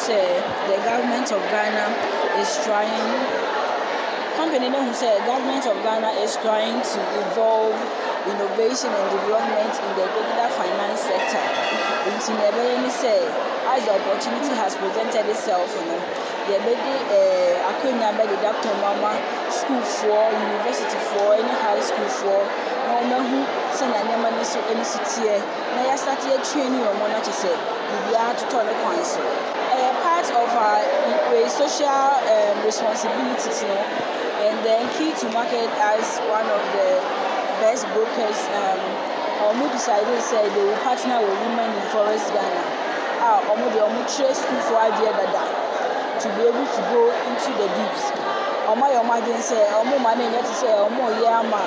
say the government of Ghana is trying. Company who say government of Ghana is trying to evolve innovation and development in the digital finance sector. In the say, as the opportunity has presented itself, the Akwenya Dr. Mama school for university for any high school for no who send a name and so any city. Now I started training on one to say we are to turn the coins. Part of our social responsibilities, and then key to market as one of the best brokers. Omo decided to say they will partner with women in Forex Ghana. Omo trade school for idea to be able to go into the deeps. Omo didn't say omo money to say omo yama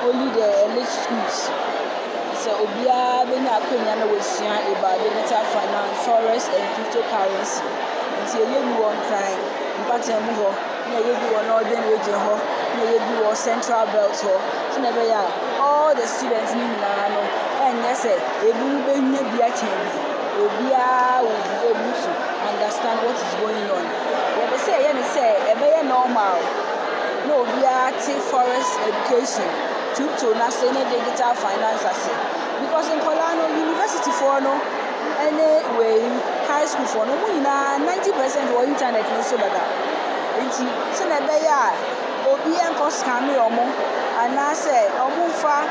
only the elite schools. So obia be na Akwenya na wesua about digital finance, forex and cryptocurrency. Nti ye bi won crime, mpatem ho, na ye bi won northern region ho, na ye bi won central belt ho. So na be ya all the students ni na no enye say ebu be nya bia chen bi. Obia will be able to understand what is going on. They say ebe normal. No obia take forex education. Crypto na say digital finance ase because in Kolano university for no anyway high school for no na 90% or internet no so bada nti se na be ya obi enko scam omo ana say omo fa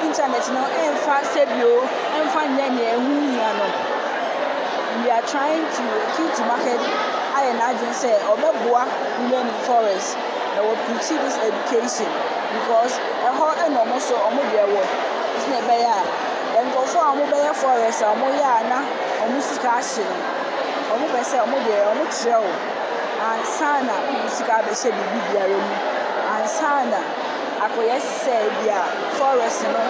internet no enfa sebio enfa nyanya ehu hia no. We are trying to keep to market I imagine say obeboa women in forest that will preach this education because a whole and almost so omodia wo is na be ya and go for omobeya forest omoya na omusika ahye omo be say omodia omo treo and sana omusika be she bibi biara mu and sana akoye say bia forest no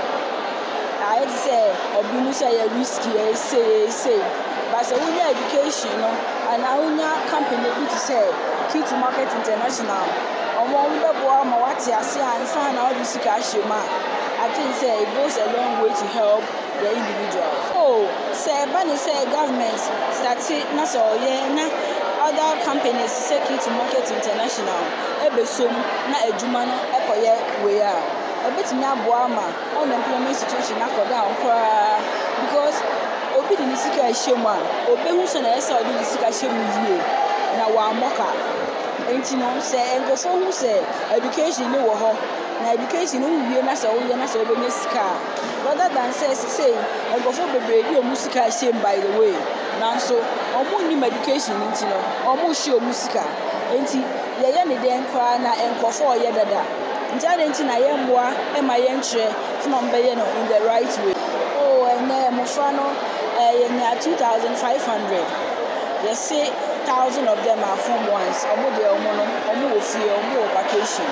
I say obi mu say risky say but so we education and our company to say key to market international I think say it goes a long way to help the individuals. So say when say government started na so na other companies say key to market international ebesom na adwuma no ekoye we a ebetimi aboa ma unemployment situation akoda because obi di nisika ehemu a obehu so na esa odi nisika ehemu yie na wa moka enti no say engofo hu say education ni wo ho na education no wie na say obenya sika rather than say engofo bebre di omusika ehemu by the way na so omo ni education enti no omo hye omusika enti ye ne den kwa na engofo oye dada nti enti na ye mboa e ma ye nkyere so no mbeye no in the right way. And Mufano, 2,500. You see, 1,000 of them are from ones. Omo vacation.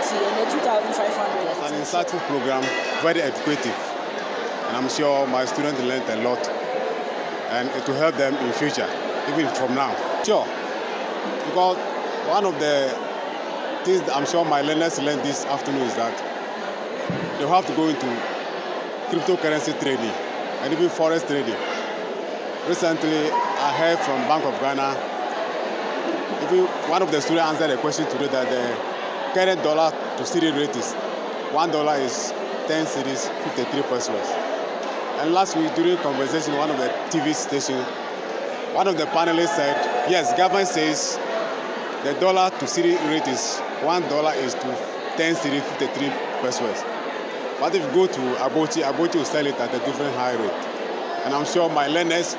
In the 2,500. It's an insightful program, very educative, and I'm sure my students learned a lot, and it will help them in future, even from now. Sure, because one of the things I'm sure my learners learned this afternoon is that they have to go into cryptocurrency trading and even forex trading. Recently, I heard from Bank of Ghana, even one of the students answered a question today that the current dollar to cedi rate is $1 is 10 cedis 53 pesos. And last week during conversation, one of the TV stations, one of the panelists said, yes, government says the dollar to cedi rate is $1 is to 10 cedis 53 pesos. But if you go to Abochi will sell it at a different high rate. And I'm sure my learners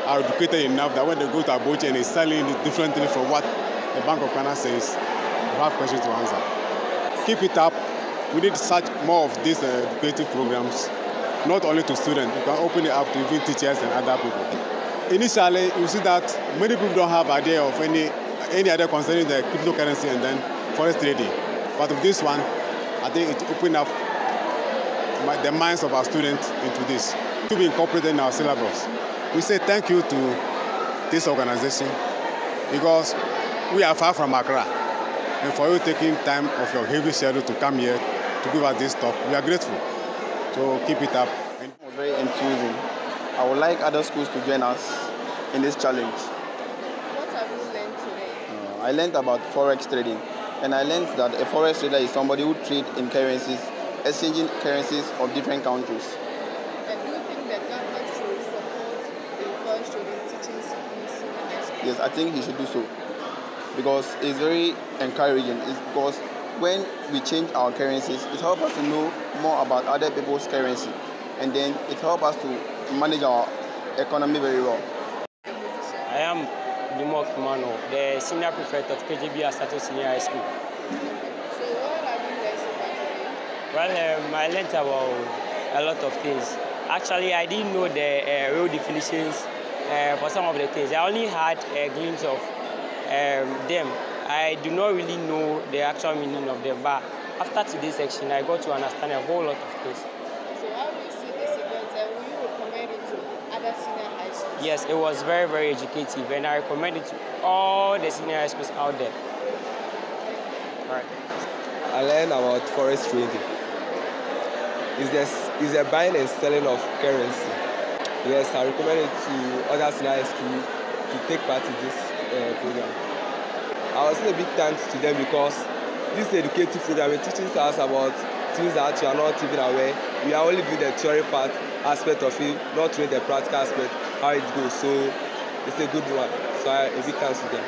are educated enough that when they go to Abochi and they're selling it differently from what the Bank of Ghana says, you have questions to answer. Keep it up. We need such more of these educative programs, not only to students. You can open it up to even teachers and other people. Initially, you see that many people don't have idea of any other concerning the cryptocurrency and then forex trading. But with this one, I think it opened up the minds of our students into this to be incorporated in our syllabus. We say thank you to this organization because we are far from Accra, and for you taking time of your heavy schedule to come here to give us this talk, we are grateful. So keep it up. Very enthusing. I would like other schools to join us in this challenge I learned about Forex trading, and I learned that a Forex trader is somebody who trades in currencies, exchanging currencies of different countries. And do you think the government should support the Forex trading teachings in senior high school? Yes, I think he should do so, because it's very encouraging. It's because when we change our currencies, it helps us to know more about other people's currency, and then it helps us to manage our economy very well. I am Dumok Mano, the senior prefect of Kadjebi Asato Senior High School. So what have you learned so far today? Well, I learned about a lot of things. Actually, I didn't know the real definitions for some of the things. I only had a glimpse of them. I do not really know the actual meaning of them, but after today's section, I got to understand a whole lot of things. So how do you see this event, and will you recommend it to other senior high schools? Yes, it was very, very educative, and I recommend it to all the senior high schools out there. All right. I learned about forex trading. It's the buying and selling of currency. Yes, I recommend it to other senior high schools to take part in this program. I was saying a big thanks to them because this educative program is teaching us about things that you are not even aware. We are only doing the theory part aspect of it, not doing the practical aspect, how it goes. So it's a good one. So a big thanks to them.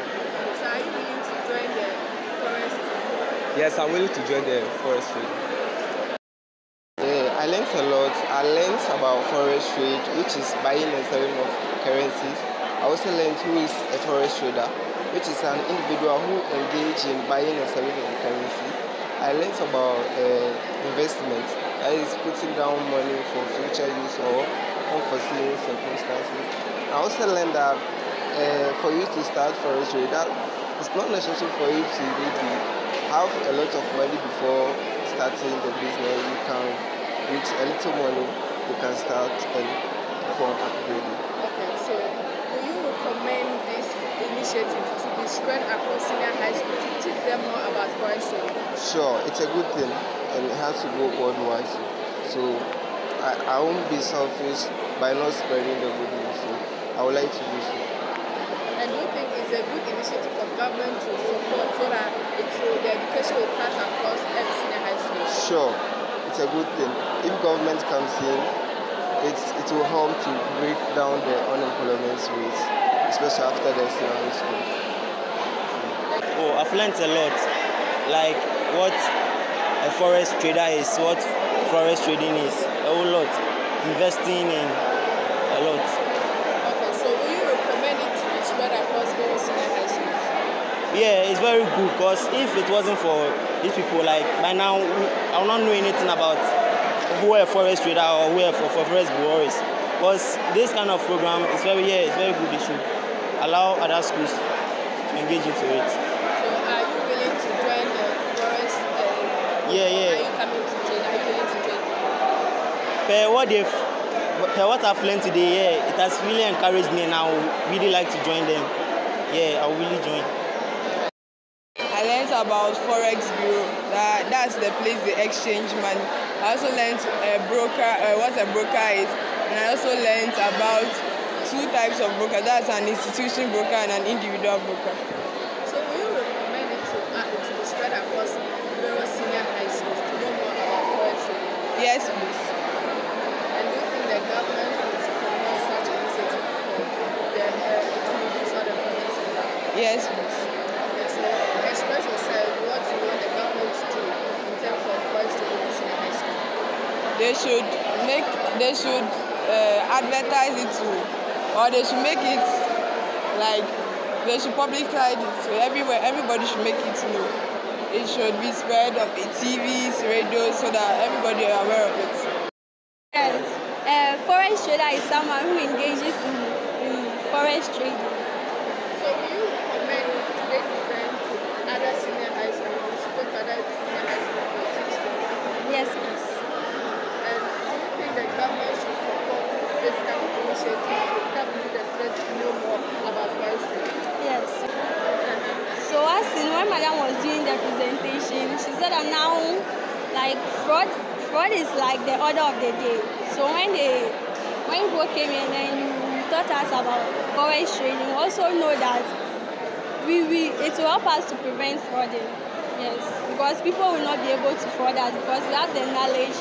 So are you willing to join the Forex trading? Yes, I'm willing to join the forex trading. Yeah, I learned a lot. I learned about forex trade, which is buying and selling of currencies. I also learned who is a forex trader, which is an individual who engages in buying and selling of currency. I learned about investment, that is putting down money for future use or unforeseen circumstances. I also learned that for you to start forex trade, that it's not necessary for you to maybe have a lot of money before starting the business. You can, with a little money, you can start and go on upgrading. Okay, so will you recommend this initiative to be spread across senior high school to teach them more about forex trading? Sure, it's a good thing, and it has to go worldwide. So I won't be selfish by not spreading the good news. So I would like to do so. And do you think it's a good initiative for government to support so that the education will pass across every senior high school? Sure, it's a good thing. If government comes in, it will help to break down the unemployment rate, especially after the senior high school. Oh, I've learned a lot, like what a forex trader is, what forex trading is, a whole lot, investing in a lot. Okay, so will you recommend it to be spread across all senior high schools? Yeah, it's very good because if it wasn't for these people, like by now, I will not know anything about who a forex trader or who a forex borrowers. Because this kind of program is very good. It should allow other schools to engage into it. So are you willing to join the forex? Yeah. Are you coming to train? Are you willing to train? Per what I've learned today, it has really encouraged me, and I would really like to join them. I will really join. I learned about Forex Bureau. That's the place they exchange money. I also learned what a broker is, and I also learned about two types of broker. That's an institution broker and an individual broker. So will you recommend it to be spread across various senior high schools to know more about forex trading? Yes, please. And do you think the government should support such initiative for the to reduce unemployment rate? Yes, please. Okay, so express yourself. What do you want the government to do in terms of forex trading in senior high school? They should advertise it too, or they should make it like they should publicize it so everybody should make it know. It should be spread on the TVs, radios, so that everybody are aware of it. Yes, forex trader is someone who engages in forex trading. So will you recommend today's event to other senior high schools? You should go to other senior high schools to teach them. Yes, please. And do you think the government should support this kind of initiative to help the students to know more about forex trading? Yes. So as in when Madam was doing the presentation, she said that now, like fraud is like the order of the day. So when people came in and you taught us about forex trading, we also know that it will help us to prevent frauding. Yes, because people will not be able to fraud us because we have the knowledge